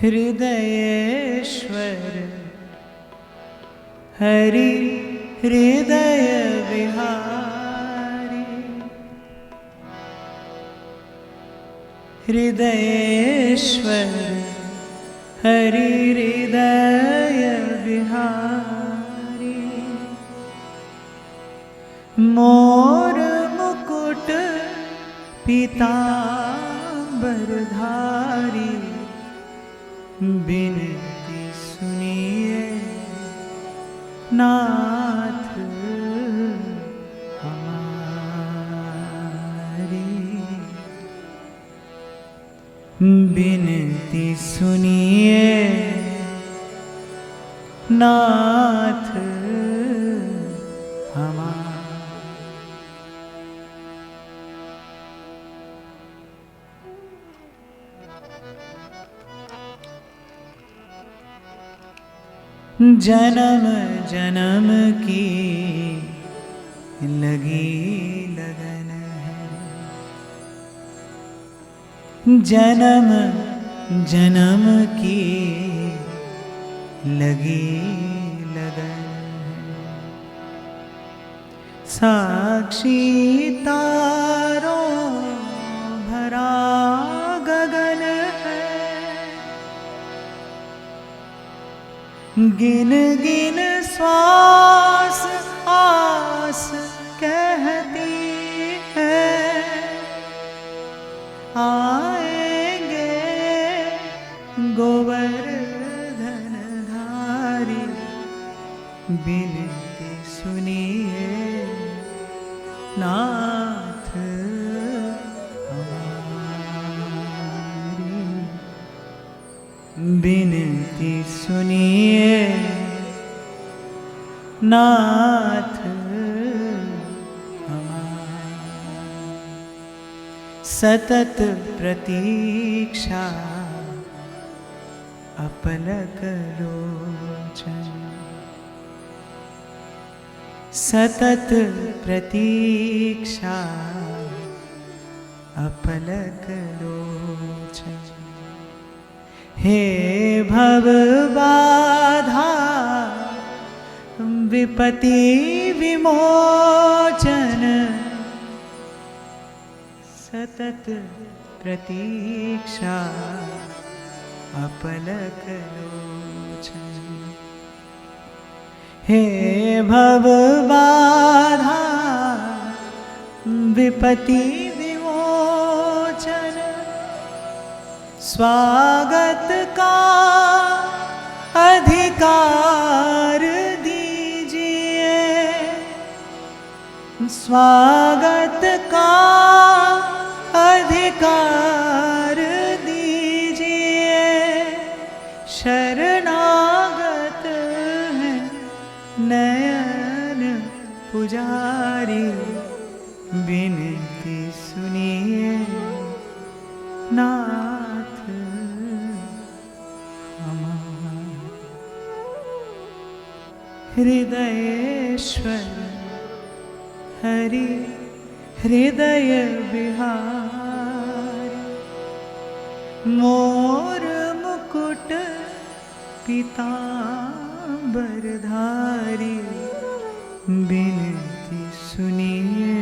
हृदयेश्वर हरि हृदय विहारी। हृदयेश्वर हरि हृदय विहारी। मोर मुकुट पीतांबरधारी। बिनती सुनिए नाथ हमारी। बिनती सुनिए नाथ हमारी। जन्म जन्म की लगी लगन है। जन्म जन्म की लगी लगन है। साक्षी तारों भरा गगन है। गिन गिन श्वास आस कहती है। आएंगे गोवर्धन धारी। बिनती सुनिए नाथ हमारी। बिनती सुनिए नाथ हमारी। सतत प्रतीक्षा अपलक लोचन। सतत प्रतीक्षा अपलक लोचन। हे भव बाधा विपति विमोचन। सतत प्रतीक्षा अपलक लोचन। हे भव बाधा विपति विमोचन। स्वागत का अधिकार दीजिए। स्वागत का अधिकार दीजिए। शरणागत है नयन पुजारी। बिनती सुनिए नाथ हमारी। हृदयेश्वर हरि हृदय विहारी। मोर मुकुट पीतांबरधारी। बिनती सुनिए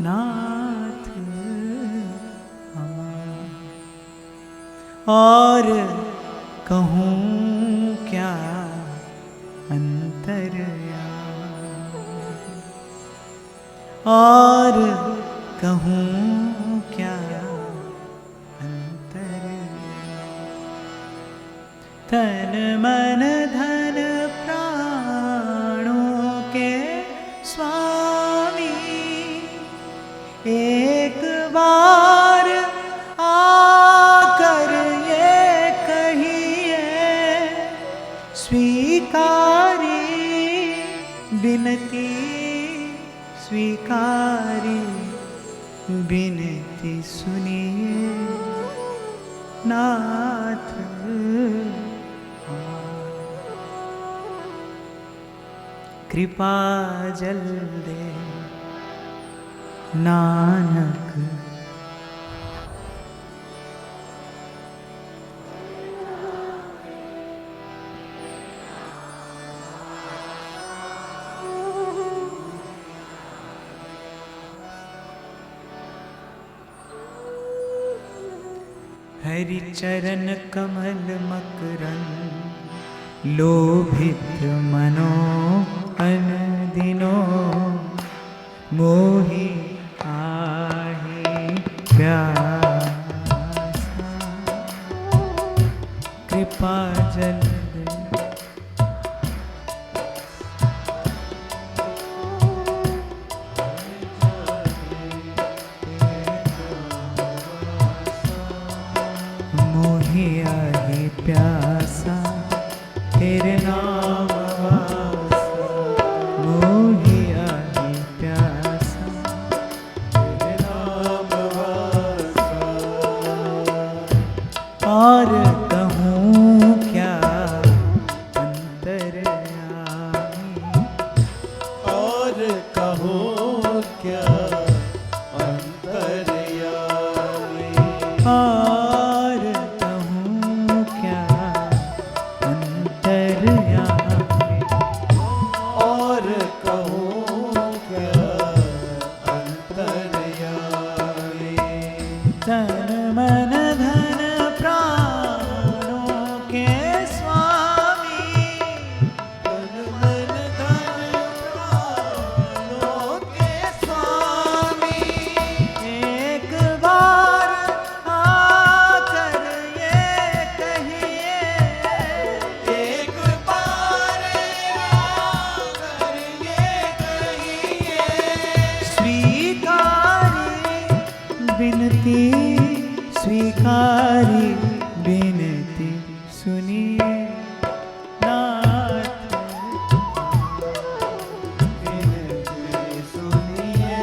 नाथ हमारी। और कहूँ क्या अंतर्यामी। और कहूँ क्या तन मन धन प्राणों के स्वामी। एक बार आकर ये कहिए स्वीकारी। बिनती स्वीकारी। बिनती सुनिए नाथ कृपा जल दे नानक हरि चरण कमल मकरंद लोभित मनो अनदिनो मोहि आहि प्यासा कृपा जल मोहि आहि प्यासा तेरे नाम वासा मोहि आहि प्यासा तेरे नाम वासा और कहूँ क्या अंतर्यामी और कहूँ क्या अंतर्यामी और कहूँ क्या अंतर्यामी और कहूँ क्या अंतर्यामी तन मन धन प्राणों के स्वामी तन मन धन प्राणों के स्वामी एक बार आकर ये कहिए एक बार आकर ये कहिए स्वीकारी बिनती सुनिए नाथ विनती सुनिए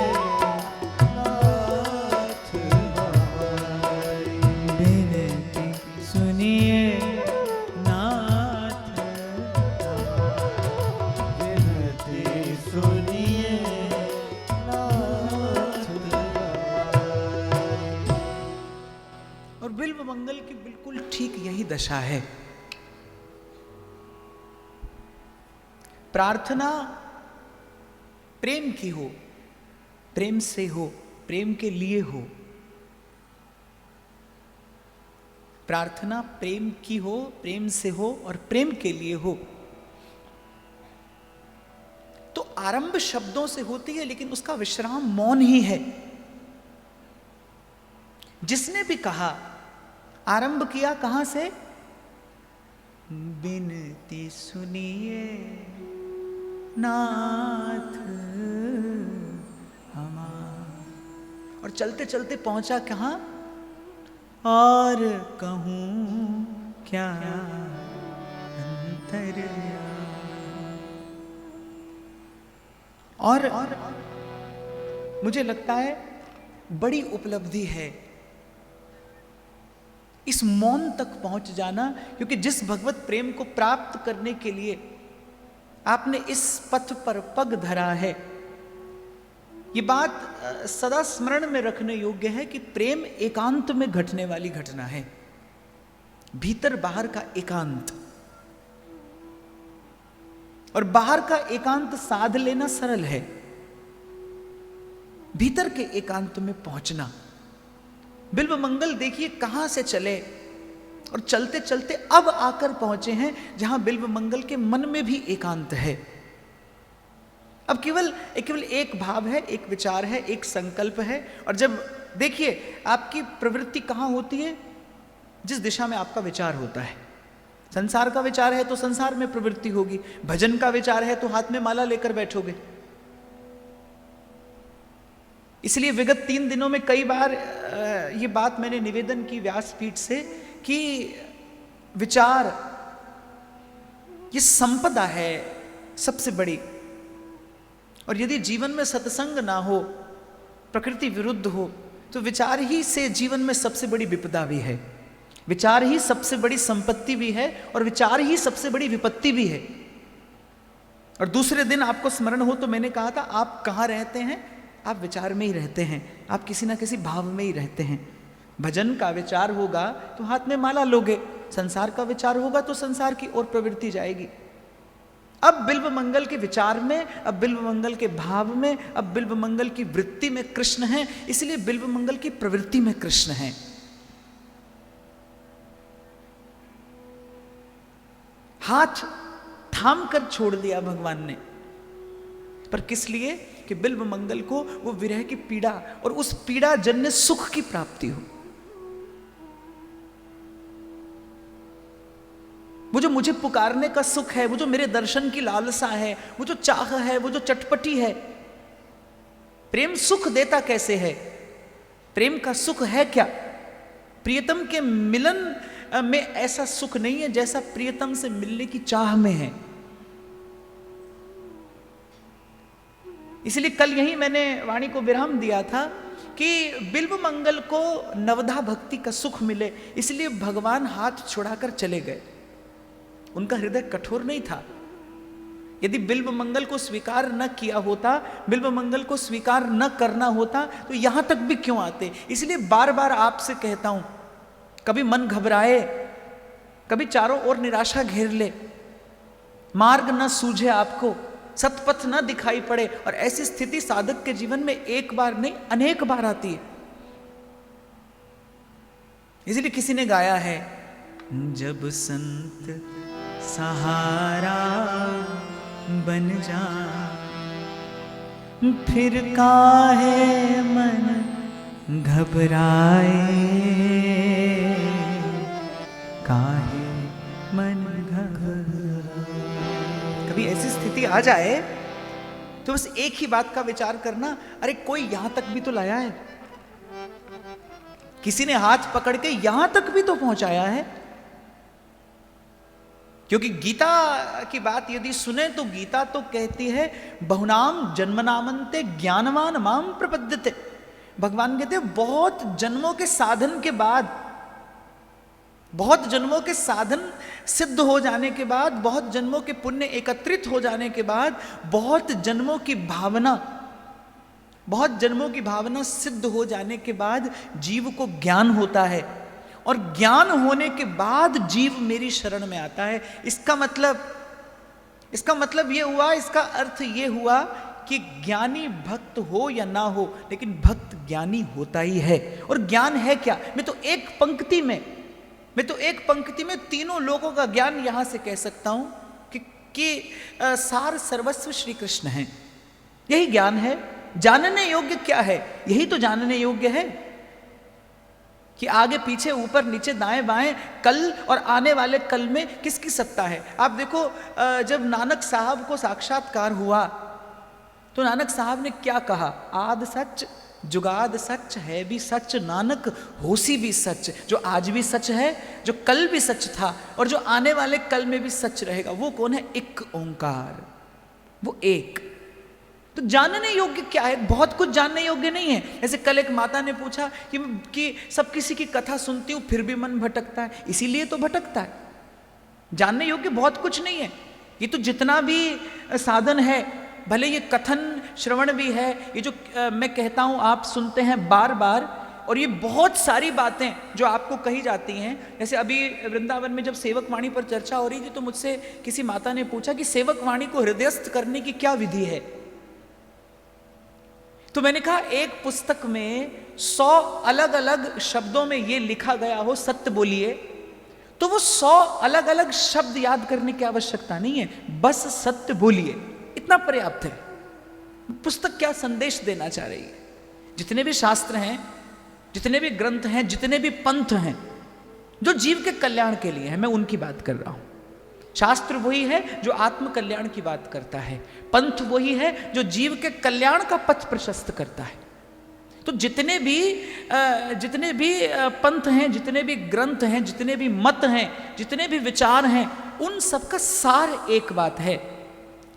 नाथ हमारी बिनती सुनिए नाथ विनती सुनिए नाथ हमारी। और बिल्व मंगल की बिल्कुल ठीक यही दशा है। प्रार्थना प्रेम की हो, प्रेम से हो, प्रेम के लिए हो। प्रार्थना प्रेम की हो, प्रेम से हो और प्रेम के लिए हो। तो आरंभ शब्दों से होती है, लेकिन उसका विश्राम मौन ही है। जिसने भी कहा, आरंभ किया कहां से? बिनती सुनिए नाथ हमार। और चलते चलते पहुंचा कहां? और कहूं क्या अंतर्यामी। और मुझे लगता है बड़ी उपलब्धि है इस मौन तक पहुंच जाना, क्योंकि जिस भगवत प्रेम को प्राप्त करने के लिए आपने इस पथ पर पग धरा है, ये बात सदा स्मरण में रखने योग्य है कि प्रेम एकांत में घटने वाली घटना है, भीतर बाहर का एकांत। और बाहर का एकांत साध लेना सरल है, भीतर के एकांत में पहुंचना। बिल्व मंगल देखिए कहां से चले और चलते चलते अब आकर पहुंचे हैं जहां बिल्व मंगल के मन में भी एकांत है। अब केवल एक भाव है, एक विचार है, एक संकल्प है। और जब देखिए आपकी प्रवृत्ति कहां होती है? जिस दिशा में आपका विचार होता है। संसार का विचार है तो संसार में प्रवृत्ति होगी, भजन का विचार है तो हाथ में माला लेकर बैठोगे। इसलिए विगत 3 दिनों में कई बार ये बात मैंने निवेदन की व्यासपीठ से कि विचार ये संपदा है सबसे बड़ी। और यदि जीवन में सत्संग ना हो, प्रकृति विरुद्ध हो, तो विचार ही से जीवन में सबसे बड़ी विपदा भी है, विचार ही सबसे बड़ी संपत्ति भी है और विचार ही सबसे बड़ी विपत्ति भी है। और दूसरे दिन आपको स्मरण हो तो मैंने कहा था, आप कहाँ रहते हैं? आप विचार में ही रहते हैं, आप किसी ना किसी भाव में ही रहते हैं। भजन का विचार होगा तो हाथ में माला लोगे, संसार का विचार होगा तो संसार की ओर प्रवृत्ति जाएगी। अब बिल्व मंगल के विचार में, अब बिल्व मंगल के भाव में, अब बिल्व मंगल की वृत्ति में कृष्ण है, इसलिए बिल्व मंगल की प्रवृत्ति में कृष्ण है। हाथ थाम कर छोड़ दिया भगवान ने। पर किस लिए? कि बिल्व मंगल को वो विरह की पीड़ा और उस पीड़ा जन्य सुख की प्राप्ति हो। वो जो मुझे पुकारने का सुख है, वो जो मेरे दर्शन की लालसा है, वो जो चाह है, वो जो चटपटी है। प्रेम सुख देता कैसे है? प्रेम का सुख है क्या? प्रियतम के मिलन में ऐसा सुख नहीं है जैसा प्रियतम से मिलने की चाह में है। इसलिए कल यही मैंने वाणी को विराम दिया था कि बिल्व मंगल को नवधा भक्ति का सुख मिले, इसलिए भगवान हाथ छुड़ाकर चले गए। उनका हृदय कठोर नहीं था। यदि बिल्व मंगल को स्वीकार न किया होता, बिल्व मंगल को स्वीकार न करना होता, तो यहां तक भी क्यों आते? इसलिए बार बार आपसे कहता हूं, कभी मन घबराए, कभी चारों ओर निराशा घेर ले, मार्ग न सूझे आपको, सतपथ न दिखाई पड़े, और ऐसी स्थिति साधक के जीवन में एक बार नहीं अनेक बार आती है। इसलिए किसी ने गाया है, जब संत सहारा बन जा, फिर काहे मन घबराए, काहे मन घबराए। कभी ऐसी स्थिति आ जाए तो बस एक ही बात का विचार करना, अरे कोई यहां तक भी तो लाया है, किसी ने हाथ पकड़ के यहां तक भी तो पहुंचाया है। क्योंकि गीता की बात यदि सुने तो गीता तो कहती है, बहुनाम जन्मनामन्ते ज्ञानवान माम प्रपद्यते। भगवान कहते हैं बहुत जन्मों के साधन के बाद, बहुत जन्मों के साधन सिद्ध हो जाने के बाद, बहुत जन्मों के पुण्य एकत्रित हो जाने के बाद, बहुत जन्मों की भावना सिद्ध हो जाने के बाद जीव को ज्ञान होता है, और ज्ञान होने के बाद जीव मेरी शरण में आता है। इसका मतलब ये हुआ, इसका अर्थ ये हुआ कि ज्ञानी भक्त हो या ना हो, लेकिन भक्त ज्ञानी होता ही है। और ज्ञान है क्या? मैं तो एक पंक्ति में तीनों लोगों का ज्ञान यहां से कह सकता हूं कि सार सर्वस्व श्री कृष्ण है। यही ज्ञान है। जानने योग्य क्या है? यही तो जानने योग्य है कि आगे पीछे ऊपर नीचे दाएं बाएं, कल और आने वाले कल में किसकी सत्ता है। आप देखो, जब नानक साहब को साक्षात्कार हुआ तो नानक साहब ने क्या कहा? आद सच जुगाद सच है भी सच, नानक होसी भी सच। जो आज भी सच है, जो कल भी सच था, और जो आने वाले कल में भी सच रहेगा, वो कौन है? एक ओंकार, वो एक। तो जानने योग्य क्या है? बहुत कुछ जानने योग्य नहीं है। जैसे कल एक माता ने पूछा कि सब किसी की कथा सुनती हूं फिर भी मन भटकता है, इसीलिए तो भटकता है। जानने योग्य बहुत कुछ नहीं है। ये तो जितना भी साधन है, भले ये कथन श्रवण भी है, ये जो मैं कहता हूं आप सुनते हैं बार बार, और ये बहुत सारी बातें जो आपको कही जाती हैं। जैसे अभी वृंदावन में जब सेवक वाणी पर चर्चा हो रही थी तो मुझसे किसी माता ने पूछा कि सेवक वाणी को हृदयस्थ करने की क्या विधि है। तो मैंने कहा, एक पुस्तक में 100 अलग अलग शब्दों में ये लिखा गया हो सत्य बोलिए, तो वो 100 अलग अलग शब्द याद करने की आवश्यकता नहीं है, बस सत्य बोलिए, इतना पर्याप्त है। पुस्तक क्या संदेश देना चाह रही है? जितने भी शास्त्र हैं, जितने भी ग्रंथ हैं, जितने भी पंथ हैं जो जीव के कल्याण के लिए हैं, मैं उनकी बात कर रहा हूं। शास्त्र वही है जो आत्म कल्याण की बात करता है, पंथ वही है जो जीव के कल्याण का पथ प्रशस्त करता है। तो जितने भी पंथ हैं, जितने भी ग्रंथ हैं, जितने भी मत हैं, जितने भी विचार हैं, उन सबका सार एक बात है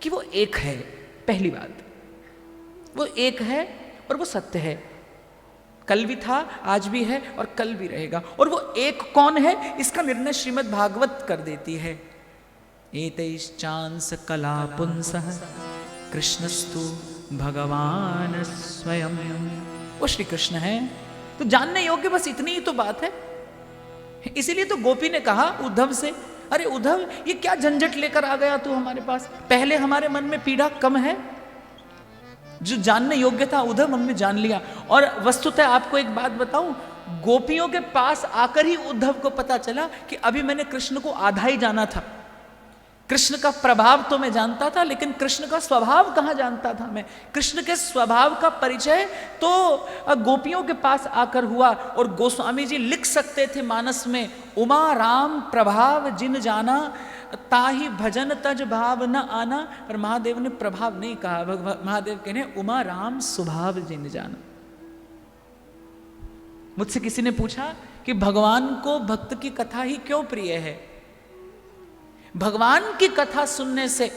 कि वो एक है। पहली बात, वो एक है और वो सत्य है। कल भी था, आज भी है और कल भी रहेगा। और वो एक कौन है, इसका निर्णय श्रीमद् भागवत कर देती है। एतैश्चांस कला पुंसः कृष्णस्तु भगवान स्वयं। वो श्री कृष्ण है। तो जानने योग्य बस इतनी ही तो बात है। इसीलिए तो गोपी ने कहा उद्धव से, अरे उद्धव ये क्या झंझट लेकर आ गया तू हमारे पास, पहले हमारे मन में पीड़ा कम है। जो जानने योग्य था उद्धव हमने जान लिया। और वस्तुतः आपको एक बात बताऊं, गोपियों के पास आकर ही उद्धव को पता चला कि अभी मैंने कृष्ण को आधा ही जाना था। कृष्ण का प्रभाव तो मैं जानता था, लेकिन कृष्ण का स्वभाव कहाँ जानता था मैं। कृष्ण के स्वभाव का परिचय तो गोपियों के पास आकर हुआ। और गोस्वामी जी लिख सकते थे मानस में, उमा राम प्रभाव जिन जाना, ताही भजन तज भाव न आना। पर महादेव ने प्रभाव नहीं कहा, महादेव कहने उमा राम स्वभाव जिन जाना। मुझसे किसी ने पूछा कि भगवान को भक्त की कथा ही क्यों प्रिय है। भगवान की कथा सुनने से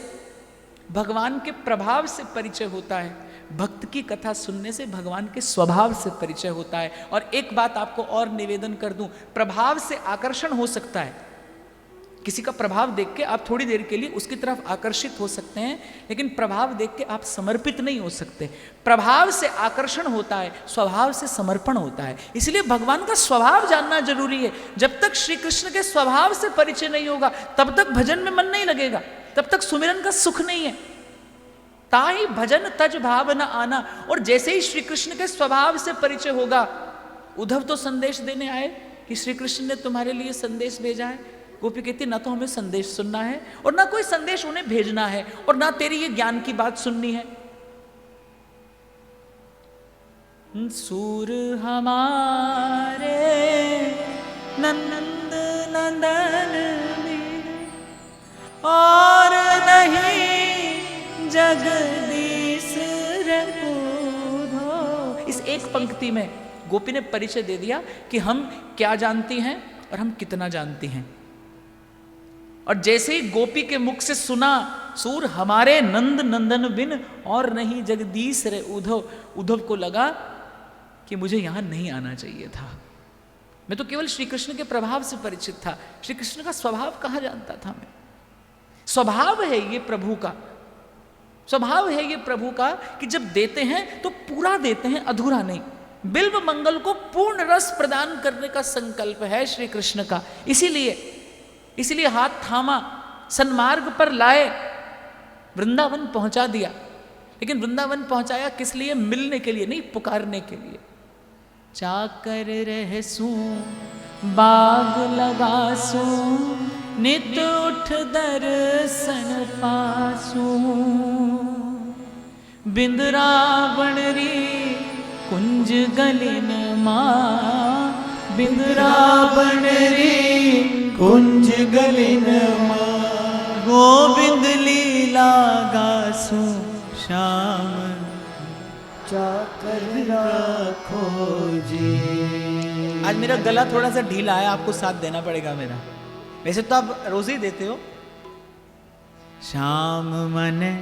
भगवान के प्रभाव से परिचय होता है, भक्त की कथा सुनने से भगवान के स्वभाव से परिचय होता है। और एक बात आपको और निवेदन कर दूं, प्रभाव से आकर्षण हो सकता है। किसी का प्रभाव देख के आप थोड़ी देर के लिए उसकी तरफ आकर्षित हो सकते हैं, लेकिन प्रभाव देख के आप समर्पित नहीं हो सकते। प्रभाव से आकर्षण होता है, स्वभाव से समर्पण होता है। इसलिए भगवान का स्वभाव जानना जरूरी है। जब तक श्री कृष्ण के स्वभाव से परिचय नहीं होगा, तब तक भजन में मन नहीं लगेगा, तब तक सुमिरन का सुख नहीं है। ताही भजन तज भाव न आना। और जैसे ही श्री कृष्ण के स्वभाव से परिचय होगा, उद्धव तो संदेश देने आए कि श्री कृष्ण ने तुम्हारे लिए संदेश भेजा है। गोपी कहती ना तो हमें संदेश सुनना है और ना कोई संदेश उन्हें भेजना है, और ना तेरी ये ज्ञान की बात सुननी है। सूर हमारे नंद नंदन में और नहीं जगदीश रघुधो। इस एक पंक्ति में गोपी ने परिचय दे दिया कि हम क्या जानती हैं और हम कितना जानती हैं। और जैसे ही गोपी के मुख से सुना, सूर हमारे नंद नंदन बिन और नहीं जगदीश रे उद्धव, उद्धव को लगा कि मुझे यहां नहीं आना चाहिए था। मैं तो केवल श्री कृष्ण के प्रभाव से परिचित था, श्री कृष्ण का स्वभाव कहाँ जानता था मैं। स्वभाव है ये प्रभु का, स्वभाव है ये प्रभु का कि जब देते हैं तो पूरा देते हैं, अधूरा नहीं। बिल्व मंगल को पूर्ण रस प्रदान करने का संकल्प है श्री कृष्ण का। इसीलिए हाथ थामा, सन्मार्ग पर लाए, वृंदावन पहुंचा दिया। लेकिन वृंदावन पहुंचाया किस लिए? मिलने के लिए नहीं, पुकारने के लिए। चाकर रहसू बाग लगासू, नित उठ दर्शन पासू। बिंदरावण री कुंज गलिन माँ, बिंदरावण री कुंज गलिन माँ। गोविंद लीला गासू श्याम, चाकर राखो जी। आज मेरा गला थोड़ा सा ढीला है, आपको साथ देना पड़ेगा मेरा। वैसे तो आप रोज ही देते हो। श्याम मने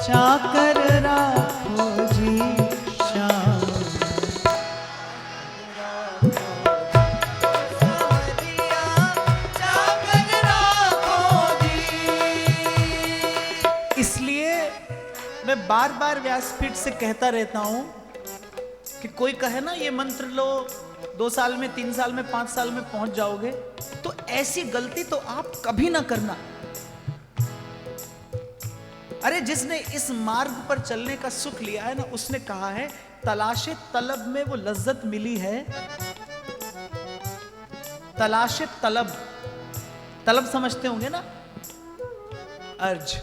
चाकर राखो जी श्याम। इसलिए मैं बार बार व्यासपीठ से कहता रहता हूं कि कोई कहे ना ये मंत्र लो 2 साल में, 3 साल में, 5 साल में पहुंच जाओगे, तो ऐसी गलती तो आप कभी ना करना। अरे जिसने इस मार्ग पर चलने का सुख लिया है ना, उसने कहा है तलाशे तलब में वो लज्जत मिली है। तलाशे तलब, तलब समझते होंगे ना, अर्ज।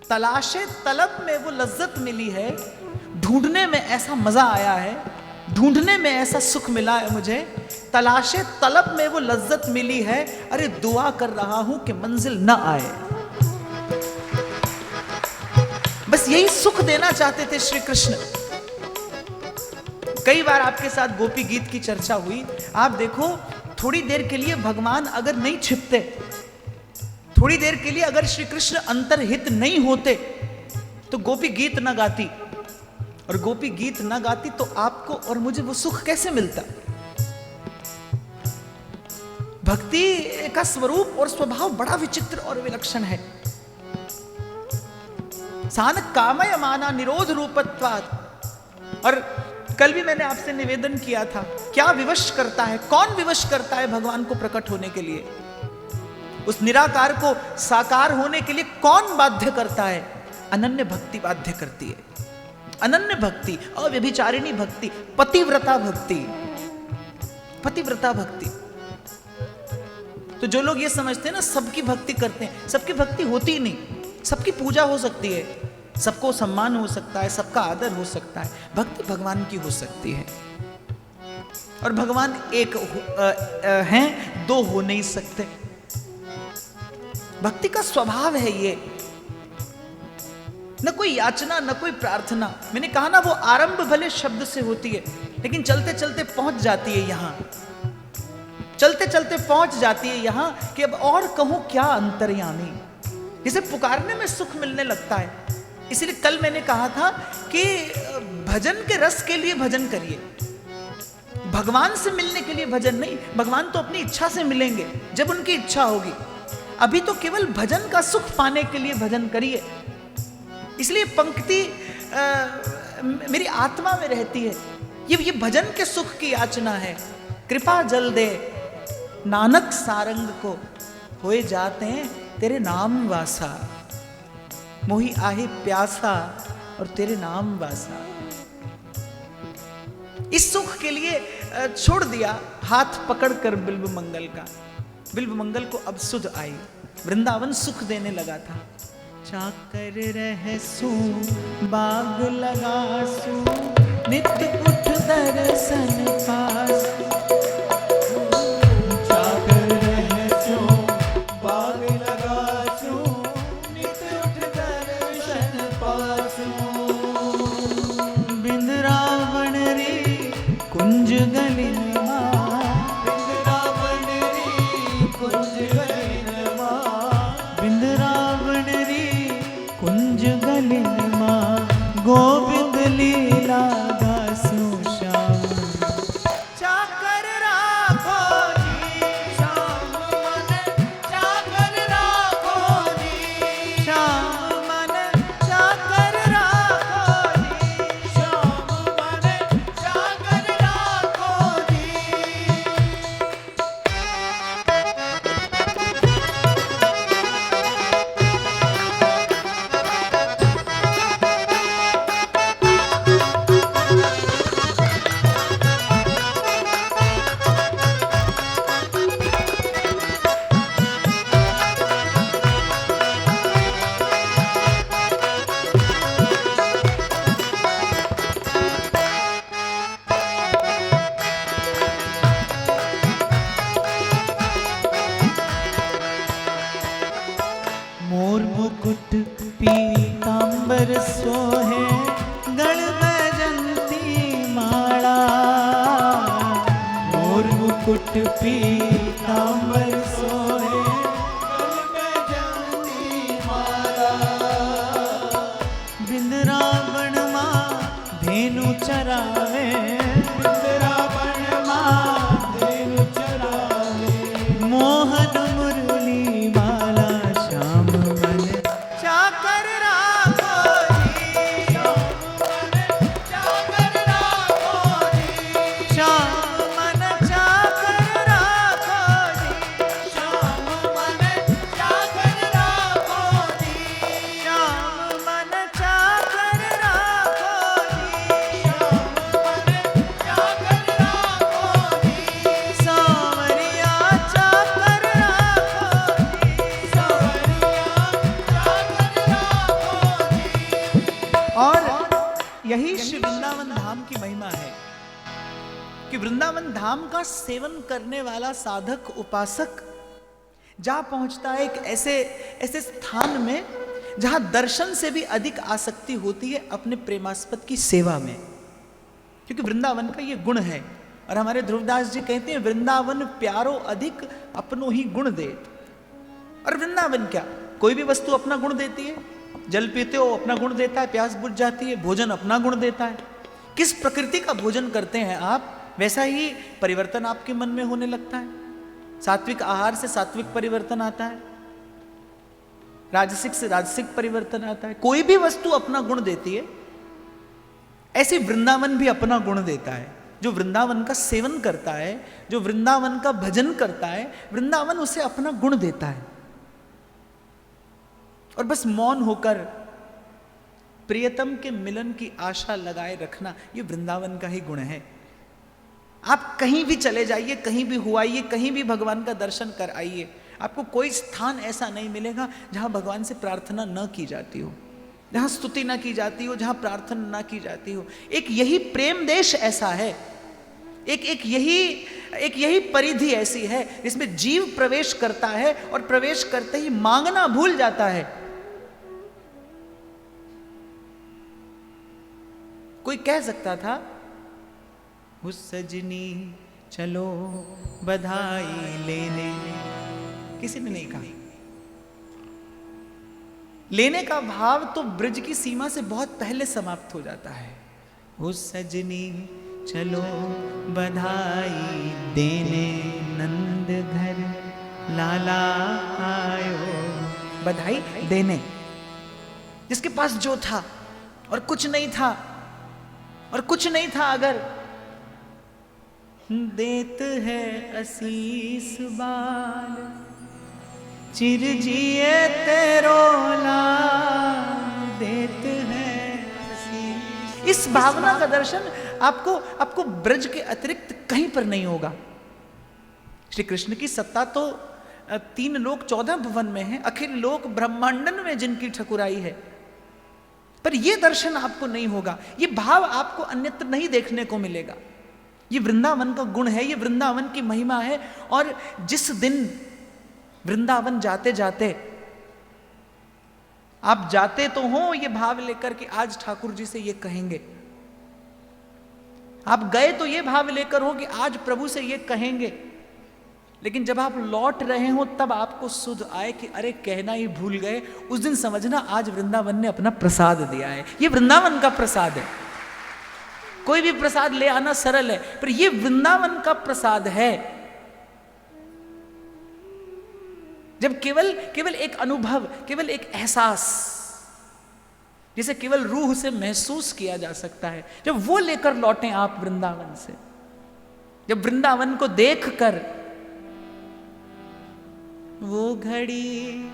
तलाशे तलब में वो लज्जत मिली है, ढूंढने में ऐसा मजा आया है, ढूंढने में ऐसा सुख मिला है मुझे। तलाशे तलब में वो लज्जत मिली है, अरे दुआ कर रहा हूं कि मंजिल ना आए। बस यही सुख देना चाहते थे श्री कृष्ण। कई बार आपके साथ गोपी गीत की चर्चा हुई। आप देखो, थोड़ी देर के लिए भगवान अगर नहीं छिपते, थोड़ी देर के लिए अगर श्री कृष्ण अंतर्हित नहीं होते, तो गोपी गीत ना गाती। और गोपी गीत ना गाती तो आपको और मुझे वो सुख कैसे मिलता? भक्ति का स्वरूप और स्वभाव बड़ा विचित्र और विलक्षण है। सान कामय माना निरोध रूपत्वात्। और कल भी मैंने आपसे निवेदन किया था, क्या विवश करता है, कौन विवश करता है भगवान को प्रकट होने के लिए, उस निराकार को साकार होने के लिए कौन बाध्य करता है? अनन्य भक्ति बाध्य करती है। अनन्य भक्ति, अव्यभिचारिणी भक्ति, पतिव्रता भक्ति, पतिव्रता भक्ति। तो जो लोग ये समझते हैं ना सबकी भक्ति करते हैं, सबकी भक्ति होती ही नहीं। सबकी पूजा हो सकती है, सबको सम्मान हो सकता है, सबका आदर हो सकता है, भक्ति भगवान की हो सकती है। और भगवान एक हैं, दो हो नहीं सकते। भक्ति का स्वभाव है ये, न कोई याचना न कोई प्रार्थना। मैंने कहा ना वो आरंभ भले शब्द से होती है, लेकिन चलते चलते पहुंच जाती है यहां, चलते चलते पहुंच जाती है यहां कि अब और कहूं क्या अंतर्यामी। जिसे पुकारने में सुख मिलने लगता है। इसलिए कल मैंने कहा था कि भजन के रस के लिए भजन करिए, भगवान से मिलने के लिए भजन नहीं। भगवान तो अपनी इच्छा से मिलेंगे जब उनकी इच्छा होगी। अभी तो केवल भजन का सुख पाने के लिए भजन करिए। इसलिए पंक्ति मेरी आत्मा में रहती है। ये भजन के सुख की याचना है। कृपा जल दे नानक सारंग को, होए जाते हैं तेरे नाम वासा, मोहि आहे प्यासा और तेरे नाम वासा। इस सुख के लिए छोड़ दिया हाथ पकड़कर बिल्व मंगल का। बिल्व मंगल को अब सुध आई, वृंदावन सुख देने लगा था। चाकर रहसू बाग लगासू, नित्य उठ दर्शन पास। चाकर रहसू बाग लगासू, नित्य उठ दर्शन पासू। बिंद रावण रे कुंज गलिन मां, बिंद रावण रे कुंज गलिन मां, बिंद रावण रे कुंज गलिन मां, गोविंद लीला दासु श्याम। चाकर राखो जी श्याम मन चाकर राखो जी, श्याम मन चाकर राखो जी, श्याम मन चाकर राखो जी। मोर मुकुट पीतांबर सोहे, गण बैजंती माला। मोर मुकुट पीतांबर सोहे, गल में जंती माला। बिंद रावण मां धेनु चरावे, बिंद रावण मां धेनु चरावे, मोहन मुरली माला श्याम मन चाकर राखो जी, चाकर राखो जी, श्याम मन चाकर राखो जी, श्याम मन चाकर राखो जी, श्याम मन चाकर राखो जी, श्याम मन चाकर राखो जी, सांवरिया चाकर राखो जी। सांवरिया चाकर राखो जी। और यही श्री वृंदावन धाम की महिमा है कि वृंदावन धाम का सेवन करने वाला साधक उपासक जा पहुंचता है एक ऐसे ऐसे स्थान में जहां दर्शन से भी अधिक आसक्ति होती है अपने प्रेमास्पद की सेवा में, क्योंकि वृंदावन का ये गुण है। और हमारे ध्रुवदास जी कहते हैं वृंदावन प्यारो अधिक अपनो ही गुण देत। और वृंदावन क्या, कोई भी वस्तु अपना गुण देती है। जल पीते हो अपना गुण देता है, प्यास बुझ जाती है, भोजन अपना गुण देता है। किस प्रकृति का भोजन करते हैं आप, वैसा ही परिवर्तन आपके मन में होने लगता है। सात्विक आहार से सात्विक परिवर्तन आता है, राजसिक से राजसिक परिवर्तन आता है। कोई भी वस्तु अपना गुण देती है, ऐसे वृंदावन भी अपना गुण देता है। जो वृंदावन का सेवन करता है, जो वृंदावन का भजन करता है, वृंदावन उसे अपना गुण देता है। और बस मौन होकर प्रियतम के मिलन की आशा लगाए रखना, ये वृंदावन का ही गुण है। आप कहीं भी चले जाइए, कहीं भी हुआइए, कहीं भी भगवान का दर्शन कर आइए, आपको कोई स्थान ऐसा नहीं मिलेगा जहां भगवान से प्रार्थना न की जाती हो, जहां स्तुति न की जाती हो, जहां प्रार्थना न की जाती हो। एक यही प्रेम देश ऐसा है, एक यही परिधि ऐसी है जिसमें जीव प्रवेश करता है और प्रवेश करते ही मांगना भूल जाता है। कोई कह सकता था, उस सजनी चलो बधाई लेने, किसी ने नहीं कहा। लेने का भाव तो ब्रज की सीमा से बहुत पहले समाप्त हो जाता है। उस सजनी चलो बधाई देने, नंद घर लाला आयो। बधाई देने, जिसके पास जो था और कुछ नहीं था, और कुछ नहीं था अगर देत है असीस बाल, चिर जिए तेरो लाल, देत है असीस। इस भावना का दर्शन आपको ब्रज के अतिरिक्त कहीं पर नहीं होगा। श्री कृष्ण की सत्ता तो 3 लोक 14 भुवन में है, अखिल लोक ब्रह्मांडन में जिनकी ठकुराई है, पर यह दर्शन आपको नहीं होगा, ये भाव आपको अन्यत्र नहीं देखने को मिलेगा। ये वृंदावन का गुण है, ये वृंदावन की महिमा है। और जिस दिन वृंदावन जाते जाते आप जाते तो हो ये भाव लेकर कि आज ठाकुर जी से ये कहेंगे, आप गए तो ये भाव लेकर हो कि आज प्रभु से ये कहेंगे, लेकिन जब आप लौट रहे हो तब आपको सुध आए कि अरे कहना ही भूल गए, उस दिन समझना आज वृंदावन ने अपना प्रसाद दिया है। ये वृंदावन का प्रसाद है। कोई भी प्रसाद ले आना सरल है, पर ये वृंदावन का प्रसाद है। जब केवल एक अनुभव, केवल एक एहसास, जिसे केवल रूह से महसूस किया जा सकता है, जब वो लेकर लौटे आप वृंदावन से, जब वृंदावन को देखकर वो घड़ी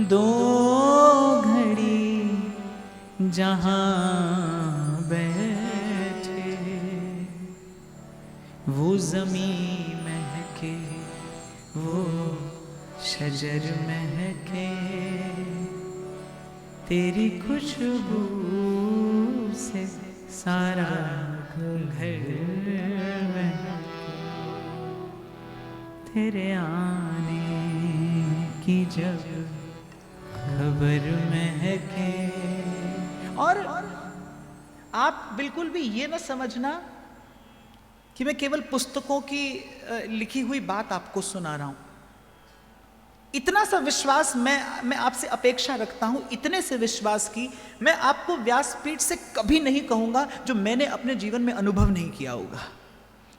दो घड़ी जहां बैठे, वो जमीन महके, वो शजर महके, तेरी खुशबू से सारा घर महके, तेरे आने की जब खबर महके। और आप बिल्कुल भी ये ना समझना कि मैं केवल पुस्तकों की लिखी हुई बात आपको सुना रहा हूं। इतना सा विश्वास मैं आपसे अपेक्षा रखता हूं, इतने से विश्वास की मैं आपको व्यासपीठ से कभी नहीं कहूंगा जो मैंने अपने जीवन में अनुभव नहीं किया होगा,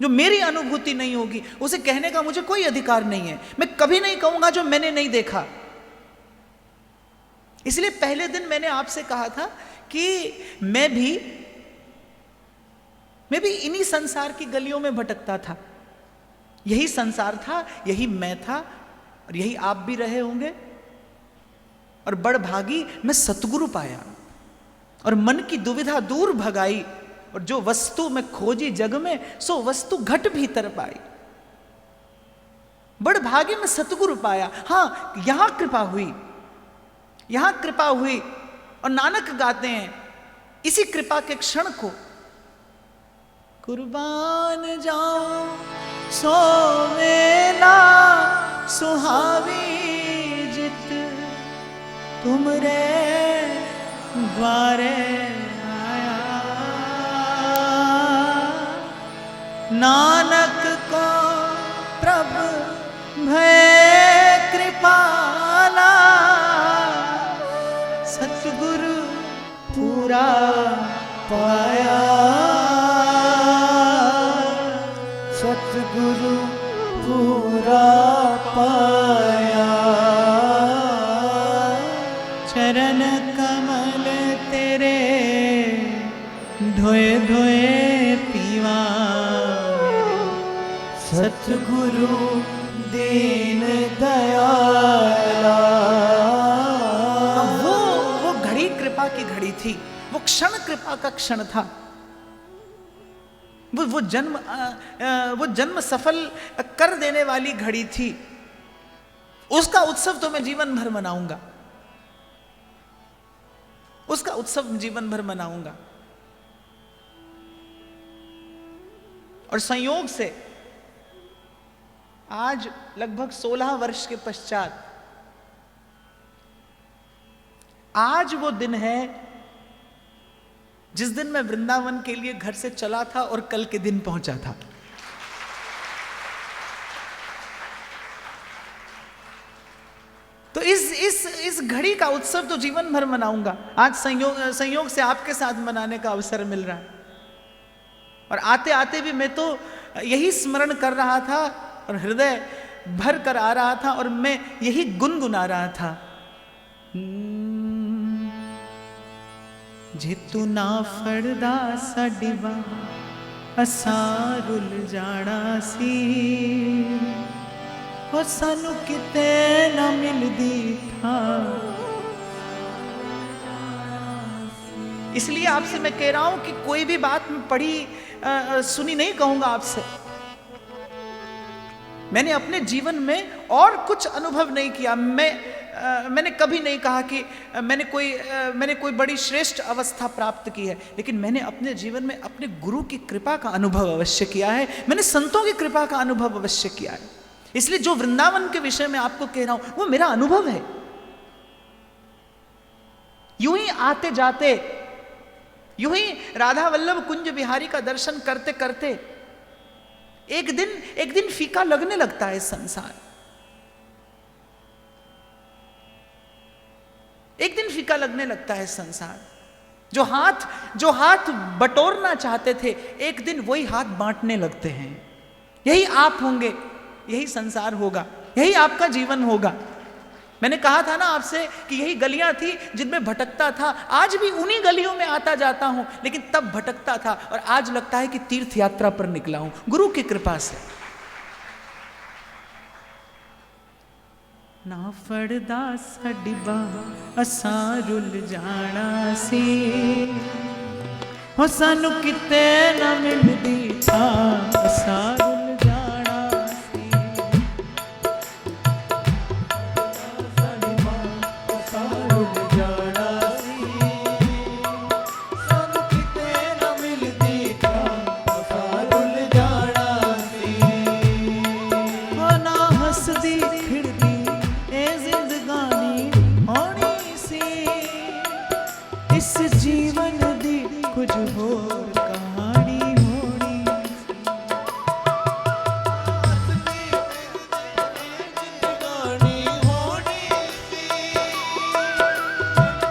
जो मेरी अनुभूति नहीं होगी, उसे कहने का मुझे कोई अधिकार नहीं है। मैं कभी नहीं कहूंगा जो मैंने नहीं देखा। इसलिए पहले दिन मैंने आपसे कहा था कि मैं भी इन्हीं संसार की गलियों में भटकता था। यही संसार था, यही मैं था, और यही आप भी रहे होंगे। और बड़ भागी मैं सतगुरु पाया और मन की दुविधा दूर भगाई, और जो वस्तु मैं खोजी जग में सो वस्तु घट भीतर पाई। बड़ भागी मैं सतगुरु पाया। हां, यहां कृपा हुई, यहां कृपा हुई। और नानक गाते हैं इसी कृपा के क्षण को, कुर्बान जाऊं सो वेला सुहावी जित, तुमरे द्वारे आया। नानक को प्रभु भय कृपाला, सतगुरु पूरा पाया। सतगुरु पूरा पाया। धोए धोए पीवा सतगुरु दीन दयाला। वो घड़ी कृपा की घड़ी थी, वो क्षण कृपा का क्षण था। वो जन्म सफल कर देने वाली घड़ी थी। उसका उत्सव तो मैं जीवन भर मनाऊंगा, उसका उत्सव जीवन भर मनाऊंगा। और संयोग से आज लगभग 16 वर्ष के पश्चात आज वो दिन है जिस दिन मैं वृंदावन के लिए घर से चला था और कल के दिन पहुंचा था। तो इस घड़ी का उत्सव तो जीवन भर मनाऊंगा। आज संयोग से आपके साथ मनाने का अवसर मिल रहा है। और आते आते भी मैं तो यही स्मरण कर रहा था और हृदय भर कर आ रहा था और मैं यही गुनगुना रहा था। जे तू ना फड़दा साडी बाह असां रुल जाना सी, और सानू किते ना मिलदी था। इसलिए आपसे मैं कह रहा हूं कि कोई भी बात मैं पढ़ी सुनी नहीं कहूंगा आपसे। मैंने अपने जीवन में और कुछ अनुभव नहीं किया। मैंने कभी नहीं कहा कि मैंने कोई बड़ी श्रेष्ठ अवस्था प्राप्त की है, लेकिन मैंने अपने जीवन में अपने गुरु की कृपा का अनुभव अवश्य किया है। मैंने संतों की कृपा का अनुभव अवश्य किया है। इसलिए जो वृंदावन के विषय में आपको कह रहा हूं वो मेरा अनुभव है। यूं ही आते जाते, यूं ही राधा वल्लभ कुंज बिहारी का दर्शन करते करते एक दिन फीका लगने लगता है संसार। एक दिन फीका लगने लगता है संसार। जो हाथ बटोरना चाहते थे, एक दिन वही हाथ बांटने लगते हैं। यही आप होंगे, यही संसार होगा, यही आपका जीवन होगा। मैंने कहा था ना आपसे कि यही गलियां थी जिनमें भटकता था। आज भी उन्हीं गलियों में आता जाता हूं, लेकिन तब भटकता था और आज लगता है कि तीर्थ यात्रा पर निकला हूं गुरु की कृपा से। ना फड़दा साडी बाह असां रुल जाना सी, हो सानू किते ना मिलदी था असां रुल जाना सी। साडी बाह असां रुल जाना सी, सानू किते ना मिलदी था असां रुल जाना सी। हो ना हसदी खिड़दी इस जीवन दी कुछ होर कहानी होनी। जिंदगानी होनी सी,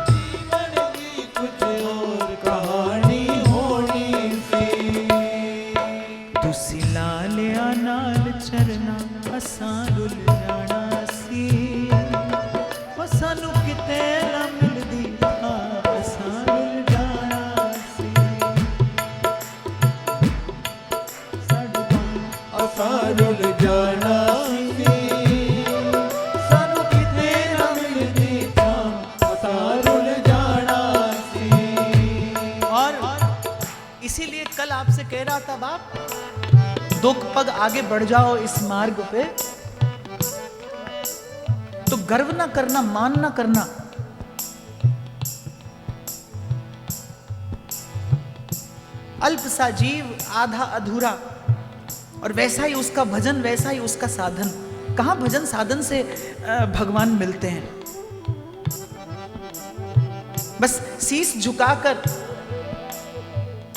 जीवन दी कुछ होर कहानी होनी सी। तुसी ला लिया नाल चरना असां रुल जाना सी, ओ सानू किते ना मिलदी रुल जाना सी, सानू किते ना मिलदी था असां रुल जाना सी। और इसीलिए कल आपसे कह रहा था बाप, 2 पग आगे बढ़ जाओ इस मार्ग पे तो गर्व ना करना, मान ना करना। अल्प सा जीव, आधा अधूरा, और वैसा ही उसका भजन, वैसा ही उसका साधन। कहां भजन साधन से भगवान मिलते हैं? बस शीश झुकाकर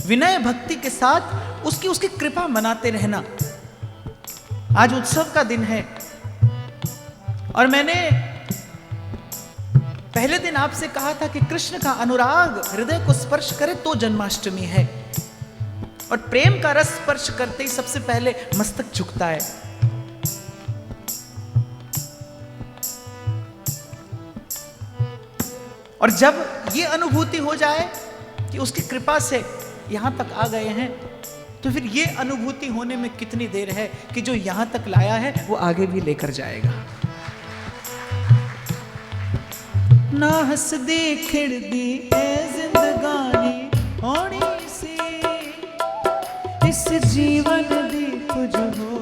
विनय भक्ति के साथ उसकी कृपा मनाते रहना। आज उत्सव का दिन है और मैंने पहले दिन आपसे कहा था कि कृष्ण का अनुराग हृदय को स्पर्श करे तो जन्माष्टमी है, और प्रेम का रस स्पर्श करते ही सबसे पहले मस्तक झुकता है। और जब ये अनुभूति हो जाए कि उसकी कृपा से यहां तक आ गए हैं, तो फिर ये अनुभूति होने में कितनी देर है कि जो यहां तक लाया है वो आगे भी लेकर जाएगा। ना हस दी खिड़दी ए जिंदगानी होनी सी, इस जीवन दी कुछ हो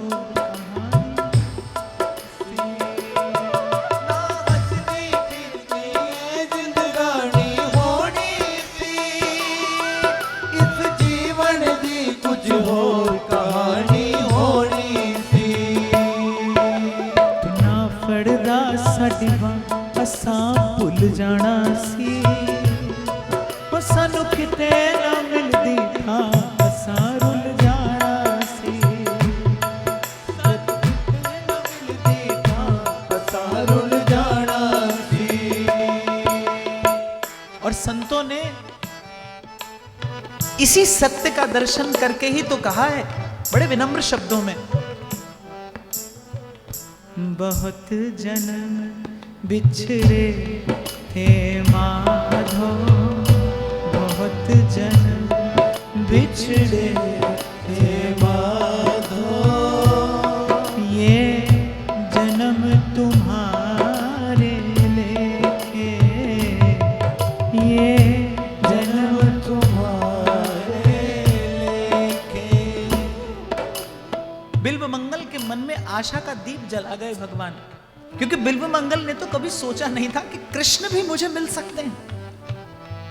भुल जाना सी, वो सानू किते ना मिलदी था, असां रुल जाना सी, मिलदी था, असां रुल जाना सी। और संतों ने इसी सत्य का दर्शन करके ही तो कहा है बड़े विनम्र शब्दों में, बहुत जन्म बिछड़े थे माधो, बहुत जन्म बिछड़े थे माधो, ये जन्म तुम्हारे लेके, ये जन्म तुम्हारे लेके। बिल्व मंगल के मन में आशा का दीप जला गए भगवान, क्योंकि बिल्व मंगल ने तो कभी सोचा नहीं था कि कृष्ण भी मुझे मिल सकते हैं।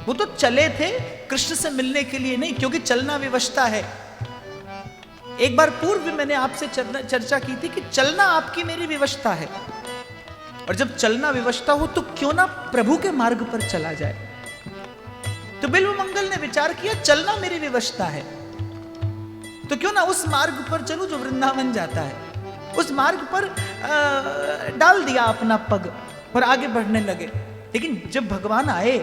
वो तो चले थे कृष्ण से मिलने के लिए नहीं, क्योंकि चलना विवशता है। एक बार पूर्व भी मैंने आपसे चर्चा की थी कि चलना आपकी मेरी विवशता है, और जब चलना विवशता हो तो क्यों ना प्रभु के मार्ग पर चला जाए। तो बिल्व मंगल ने विचार किया चलना मेरी विवशता है, तो क्यों ना उस मार्ग पर चलूं जो वृंदावन जाता है। उस मार्ग पर डाल दिया अपना पग और आगे बढ़ने लगे। लेकिन जब भगवान आए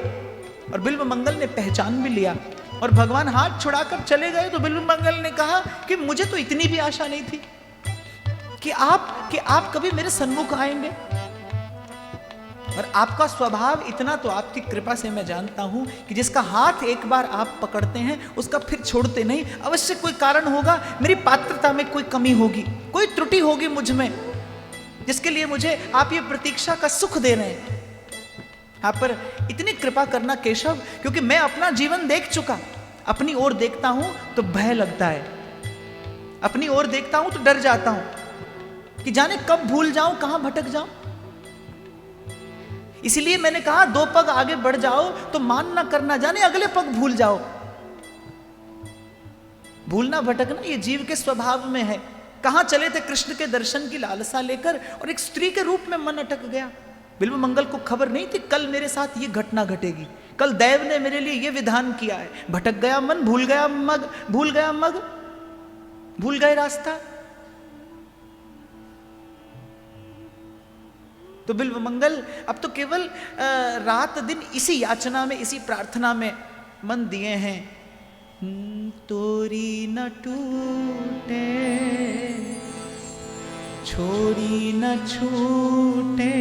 और बिल्व मंगल ने पहचान भी लिया और भगवान हाथ छुड़ाकर चले गए, तो बिल्व मंगल ने कहा कि मुझे तो इतनी भी आशा नहीं थी कि आप कभी मेरे सन्मुख आएंगे, और आपका स्वभाव इतना तो आपकी कृपा से मैं जानता हूं कि जिसका हाथ एक बार आप पकड़ते हैं उसका फिर छोड़ते नहीं। अवश्य कोई कारण होगा, मेरी पात्रता में कोई कमी होगी, कोई त्रुटि होगी मुझ में, जिसके लिए मुझे आप ये प्रतीक्षा का सुख दे रहे हैं। आप पर इतनी कृपा करना केशव, क्योंकि मैं अपना जीवन देख चुका। अपनी ओर देखता हूं तो भय लगता है, अपनी ओर देखता हूं तो डर जाता हूं कि जाने कब भूल जाऊं, कहां भटक जाऊं। इसलिए मैंने कहा 2 पग आगे बढ़ जाओ तो मान ना करना, जाने अगले पग भूल जाओ। भूलना भटकना ये जीव के स्वभाव में है। कहां चले थे कृष्ण के दर्शन की लालसा लेकर, और एक स्त्री के रूप में मन अटक गया। बिल्व मंगल को खबर नहीं थी कल मेरे साथ ये घटना घटेगी, कल देव ने मेरे लिए ये विधान किया है। भटक गया मन, भूल गया मग, भूल गए रास्ता। तो बिल्व मंगल अब तो केवल रात दिन इसी याचना में, इसी प्रार्थना में मन दिए हैं। तोरी न टूटे, छोड़ी न छूटे,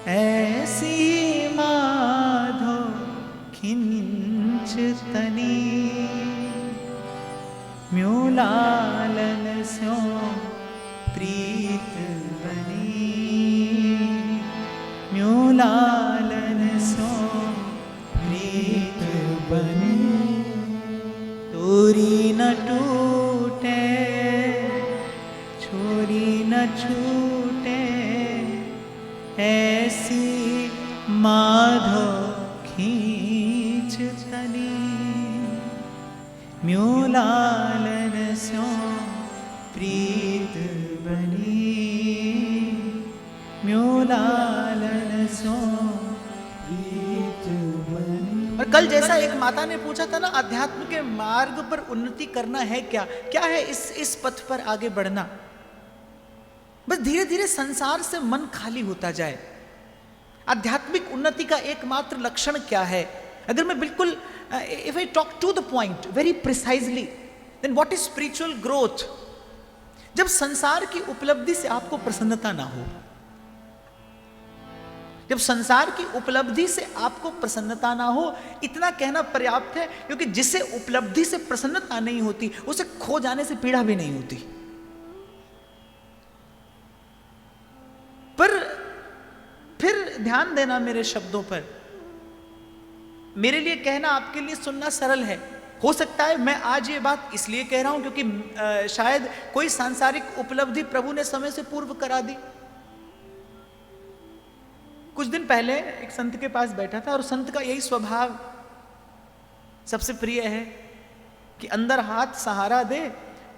ऐसी माधो खिंच तनी, म्यों लालन स्यो प्रीत बनी, म्यों लालन स्यो प्रीत बनी। तोरी न टूटे, छोरी न छूटे, ऐसी माधो खींच तनी, म्यों लालन स्यो प्रीत बनी, म्यों लालन स्यो प्रीत बनी। और कल जैसा एक माता ने पूछा था ना, अध्यात्म के मार्ग पर उन्नति करना है क्या, क्या है इस पथ पर आगे बढ़ना। बस धीरे धीरे संसार से मन खाली होता जाए। आध्यात्मिक उन्नति का एकमात्र लक्षण क्या है? अगर मैं बिल्कुल if I talk to the point very precisely, then what is spiritual growth? जब संसार की उपलब्धि से आपको प्रसन्नता ना हो, जब संसार की उपलब्धि से आपको प्रसन्नता ना हो, इतना कहना पर्याप्त है, क्योंकि जिसे उपलब्धि से प्रसन्नता नहीं होती उसे खो जाने से पीड़ा भी नहीं होती। पर फिर ध्यान देना मेरे शब्दों पर, मेरे लिए कहना आपके लिए सुनना सरल है। हो सकता है मैं आज ये बात इसलिए कह रहा हूं क्योंकि शायद कोई सांसारिक उपलब्धि प्रभु ने समय से पूर्व करा दी। कुछ दिन पहले एक संत के पास बैठा था और संत का यही स्वभाव सबसे प्रिय है कि अंदर हाथ सहारा दे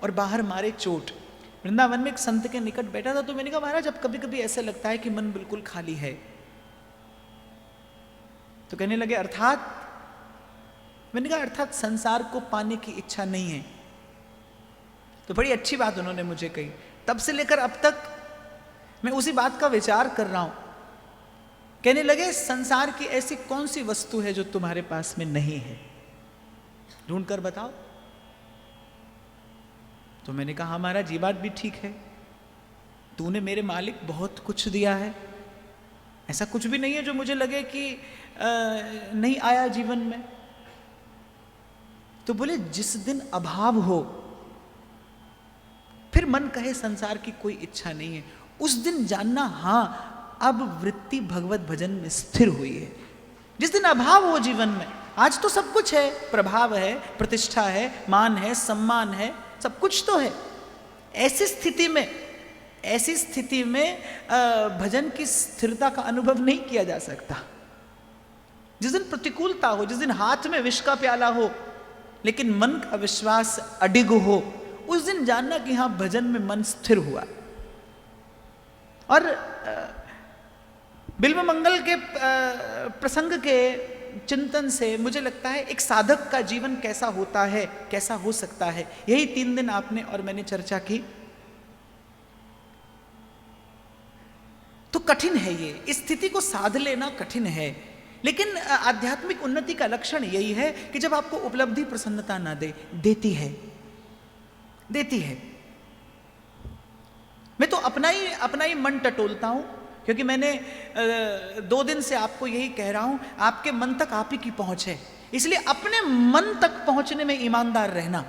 और बाहर मारे चोट। वृंदावन में एक संत के निकट बैठा था, तो मैंने कहा महाराज अब कभी कभी ऐसा लगता है कि मन बिल्कुल खाली है। तो कहने लगे अर्थात? मैंने कहा अर्थात संसार को पाने की इच्छा नहीं है। तो बड़ी अच्छी बात उन्होंने मुझे कही। तब से लेकर अब तक मैं उसी बात का विचार कर रहा हूं। कहने लगे संसार की ऐसी कौन सी वस्तु है जो तुम्हारे पास में नहीं है, ढूंढ कर बताओ। तो मैंने कहा हमारा जी बात भी ठीक है, तूने मेरे मालिक बहुत कुछ दिया है, ऐसा कुछ भी नहीं है जो मुझे लगे कि नहीं आया जीवन में। तो बोले जिस दिन अभाव हो फिर मन कहे संसार की कोई इच्छा नहीं है, उस दिन जानना हां अब वृत्ति भगवत भजन में स्थिर हुई है। जिस दिन अभाव हो जीवन में, आज तो सब कुछ है, प्रभाव है, प्रतिष्ठा है, मान है, सम्मान है, सब कुछ तो है। ऐसी स्थिति में भजन की स्थिरता का अनुभव नहीं किया जा सकता। जिस दिन प्रतिकूलता हो, जिस दिन हाथ में विष का प्याला हो लेकिन मन का विश्वास अडिग हो, उस दिन जानना कि हां भजन में मन स्थिर हुआ। और बिल्व मंगल के प्रसंग के चिंतन से मुझे लगता है एक साधक का जीवन कैसा होता है, कैसा हो सकता है, यही 3 दिन आपने और मैंने चर्चा की। तो कठिन है ये, इस स्थिति को साध लेना कठिन है। लेकिन आध्यात्मिक उन्नति का लक्षण यही है कि जब आपको उपलब्धि प्रसन्नता ना दे, देती है। मैं तो अपना ही मन टटोलता हूं, क्योंकि मैंने 2 दिन से आपको यही कह रहा हूं, आपके मन तक आप ही की पहुंच है। इसलिए अपने मन तक पहुंचने में ईमानदार रहना,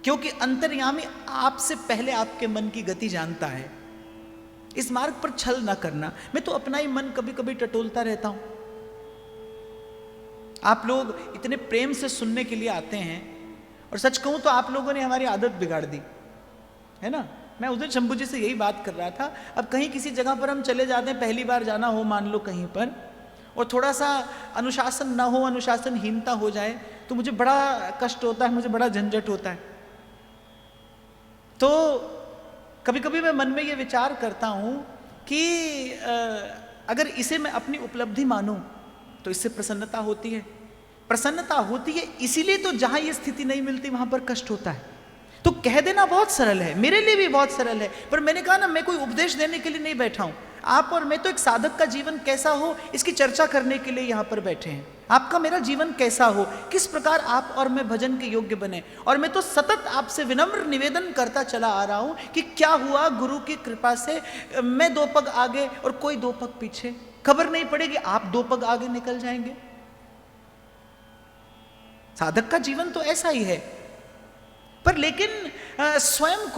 क्योंकि अंतर्यामी आपसे पहले आपके मन की गति जानता है। इस मार्ग पर छल ना करना। मैं तो अपना ही मन कभी कभी टटोलता रहता हूं। आप लोग इतने प्रेम से सुनने के लिए आते हैं, और सच कहूं तो आप लोगों ने हमारी आदत बिगाड़ दी है ना। मैं उस दिन शंभू जी से यही बात कर रहा था। अब कहीं किसी जगह पर हम चले जाते हैं, पहली बार जाना हो मान लो कहीं पर, और थोड़ा सा अनुशासन ना हो, अनुशासनहीनता हो जाए, तो मुझे बड़ा कष्ट होता है, मुझे बड़ा झंझट होता है। तो कभी कभी मैं मन में ये विचार करता हूं कि अगर इसे मैं अपनी उपलब्धि मानूं तो इससे प्रसन्नता होती है। प्रसन्नता होती है इसीलिए तो जहां ये स्थिति नहीं मिलती वहां पर कष्ट होता है। तो कह देना बहुत सरल है, मेरे लिए भी बहुत सरल है, पर मैंने कहा ना, मैं कोई उपदेश देने के लिए नहीं बैठा हूं। आप और मैं तो एक साधक का जीवन कैसा हो इसकी चर्चा करने के लिए यहां पर बैठे हैं। आपका मेरा जीवन कैसा हो, किस प्रकार आप और मैं भजन के योग्य बने। और मैं तो सतत आपसे विनम्र निवेदन करता चला आ रहा हूं कि क्या हुआ गुरु की कृपा से मैं 2 पग आगे और कोई 2 पग पीछे, खबर नहीं पड़ेगी आप 2 पग आगे निकल जाएंगे। साधक का जीवन तो ऐसा ही है। पर लेकिन स्वयं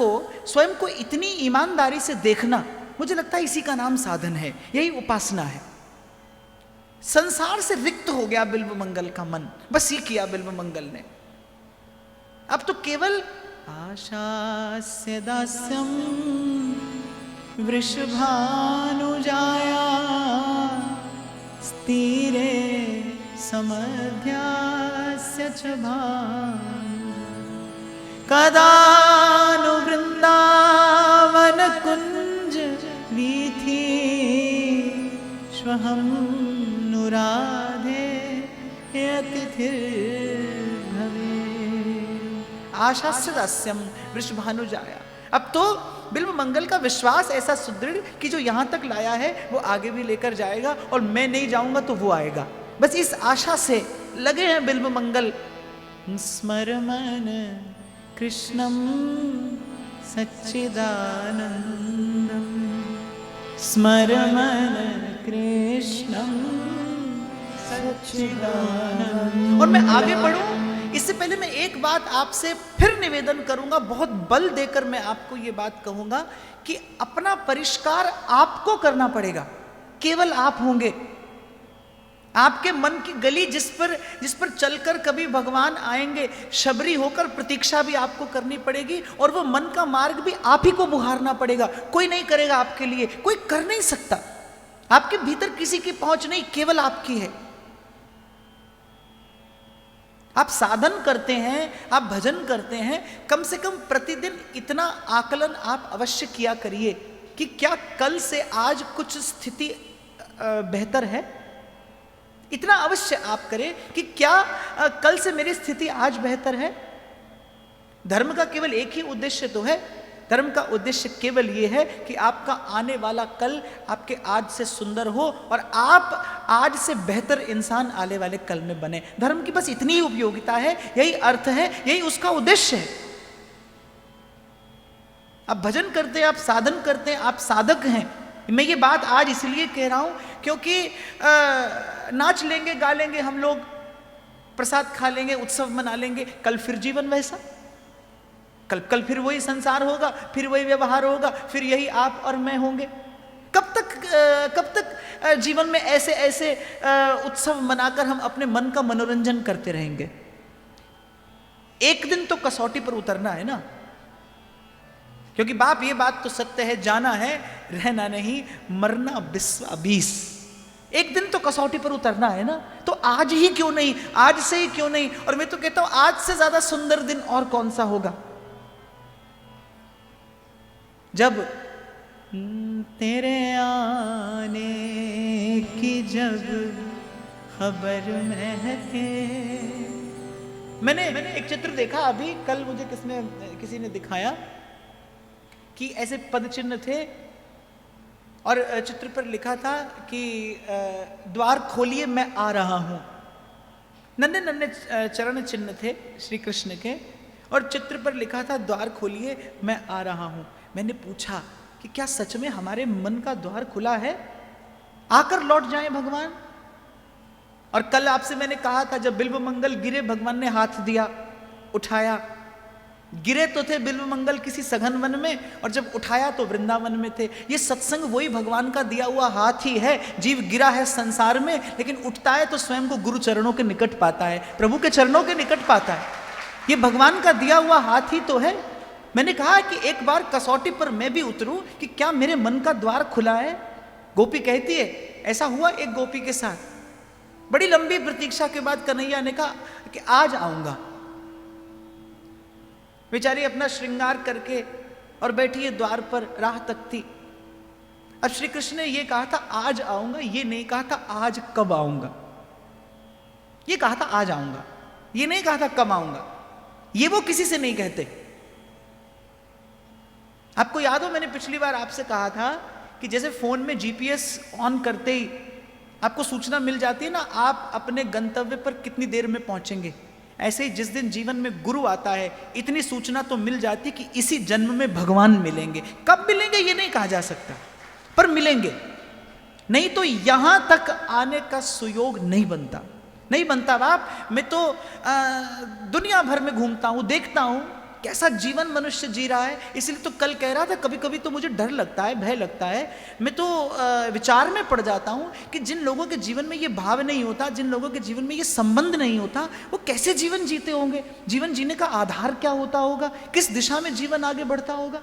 को इतनी ईमानदारी से देखना, मुझे लगता है इसी का नाम साधन है, यही उपासना है। संसार से रिक्त हो गया बिल्व मंगल का मन, बस ये किया बिल्व मंगल ने। अब तो केवल आशास्य दास्यम वृषभानुजाया स्थिरे समध्यास्य च कदानु वृंदावन कुंज वीथि श्वहम नुराधे अतिथिर्भवे। आशास्य दास्यम वृषभानुजाया। अब तो बिल्व मंगल का विश्वास ऐसा सुदृढ़ कि जो यहां तक लाया है वो आगे भी लेकर जाएगा, और मैं नहीं जाऊंगा तो वो आएगा। बस इस आशा से लगे हैं बिल्व मंगल। स्मरमन कृष्णं सच्चिदानंदम स्मरमन कृष्णं सच्चिदानंदम्। और मैं आगे बढ़ूं इससे पहले मैं एक बात आपसे फिर निवेदन करूंगा, बहुत बल देकर मैं आपको ये बात कहूंगा कि अपना परिष्कार आपको करना पड़ेगा। केवल आप होंगे, आपके मन की गली जिस पर चलकर कभी भगवान आएंगे, शबरी होकर प्रतीक्षा भी आपको करनी पड़ेगी, और वो मन का मार्ग भी आप ही को बुहारना पड़ेगा। कोई नहीं करेगा आपके लिए, कोई कर नहीं सकता। आपके भीतर किसी की पहुंच नहीं, केवल आपकी है। आप साधन करते हैं, आप भजन करते हैं, कम से कम प्रतिदिन इतना आकलन आप अवश्य किया करिए कि क्या कल से आज कुछ स्थिति बेहतर है। इतना अवश्य आप करें कि क्या कल से मेरी स्थिति आज बेहतर है। धर्म का केवल एक ही उद्देश्य तो है, धर्म का उद्देश्य केवल ये है कि आपका आने वाला कल आपके आज से सुंदर हो और आप आज से बेहतर इंसान आने वाले कल में बने। धर्म की बस इतनी ही उपयोगिता है, यही अर्थ है, यही उसका उद्देश्य है। आप भजन करते हैं, आप साधन करते हैं, आप साधक हैं। मैं ये बात आज इसलिए कह रहा हूं क्योंकि नाच लेंगे, गा लेंगे हम लोग, प्रसाद खा लेंगे, उत्सव मना लेंगे, कल फिर जीवन वैसा, कल फिर वही संसार होगा, फिर वही व्यवहार होगा, फिर यही आप और मैं होंगे। कब तक जीवन में ऐसे ऐसे उत्सव मनाकर हम अपने मन का मनोरंजन करते रहेंगे। एक दिन तो कसौटी पर उतरना है ना, क्योंकि बाप ये बात तो सत्य है, जाना है रहना नहीं, मरना बिस्वा 20। एक दिन तो कसौटी पर उतरना है ना, तो आज ही क्यों नहीं, आज से ही क्यों नहीं। और मैं तो कहता हूं आज से ज्यादा सुंदर दिन और कौन सा होगा, जब तेरे आने की जब खबर महके। मैंने एक चित्र देखा अभी कल, मुझे किसी ने दिखाया कि ऐसे पद चिन्ह थे और चित्र पर लिखा था कि द्वार खोलिए मैं आ रहा हूं। नन्हे नन्हे चरण चिन्ह थे श्री कृष्ण के, और चित्र पर लिखा था द्वार खोलिए मैं आ रहा हूं। मैंने पूछा कि क्या सच में हमारे मन का द्वार खुला है, आकर लौट जाएं भगवान। और कल आपसे मैंने कहा था जब बिल्व मंगल गिरे, भगवान ने हाथ दिया, उठाया। गिरे तो थे बिल्व मंगल किसी सघन वन में, और जब उठाया तो वृंदावन में थे। ये सत्संग वही भगवान का दिया हुआ हाथ ही है। जीव गिरा है संसार में, लेकिन उठता है तो स्वयं को गुरु चरणों के निकट पाता है, प्रभु के चरणों के निकट पाता है। ये भगवान का दिया हुआ हाथ ही तो है। मैंने कहा कि एक बार कसौटी पर मैं भी उतरूं कि क्या मेरे मन का द्वार खुला है। गोपी कहती है, ऐसा हुआ एक गोपी के साथ। बड़ी लंबी प्रतीक्षा के बाद कन्हैया ने कहा कि आज आऊंगा। बेचारी अपना श्रृंगार करके और बैठी है द्वार पर, राह तकती। अब श्री कृष्ण ने यह कहा था आज आऊंगा, ये नहीं कहा था आज कब आऊंगा। ये कहा था आज आऊंगा, ये नहीं कहा था कब आऊंगा। ये वो किसी से नहीं कहते। आपको याद हो मैंने पिछली बार आपसे कहा था कि जैसे फोन में जीपीएस ऑन करते ही आपको सूचना मिल जाती है ना, आप अपने गंतव्य पर कितनी देर में पहुंचेंगे। ऐसे ही जिस दिन जीवन में गुरु आता है, इतनी सूचना तो मिल जाती कि इसी जन्म में भगवान मिलेंगे। कब मिलेंगे ये नहीं कहा जा सकता, पर मिलेंगे। नहीं तो यहां तक आने का सुयोग नहीं बनता, नहीं बनता बाप। मैं तो दुनिया भर में घूमता हूं, देखता हूं कैसा जीवन मनुष्य जी रहा है। इसलिए तो कल कह रहा था कभी कभी तो मुझे डर लगता है, भय लगता है। मैं तो विचार में पड़ जाता हूं कि जिन लोगों के जीवन में ये भाव नहीं होता, जिन लोगों के जीवन में ये संबंध नहीं होता, वो कैसे जीवन जीते होंगे। जीवन जीने का आधार क्या होता होगा, किस दिशा में जीवन आगे बढ़ता होगा।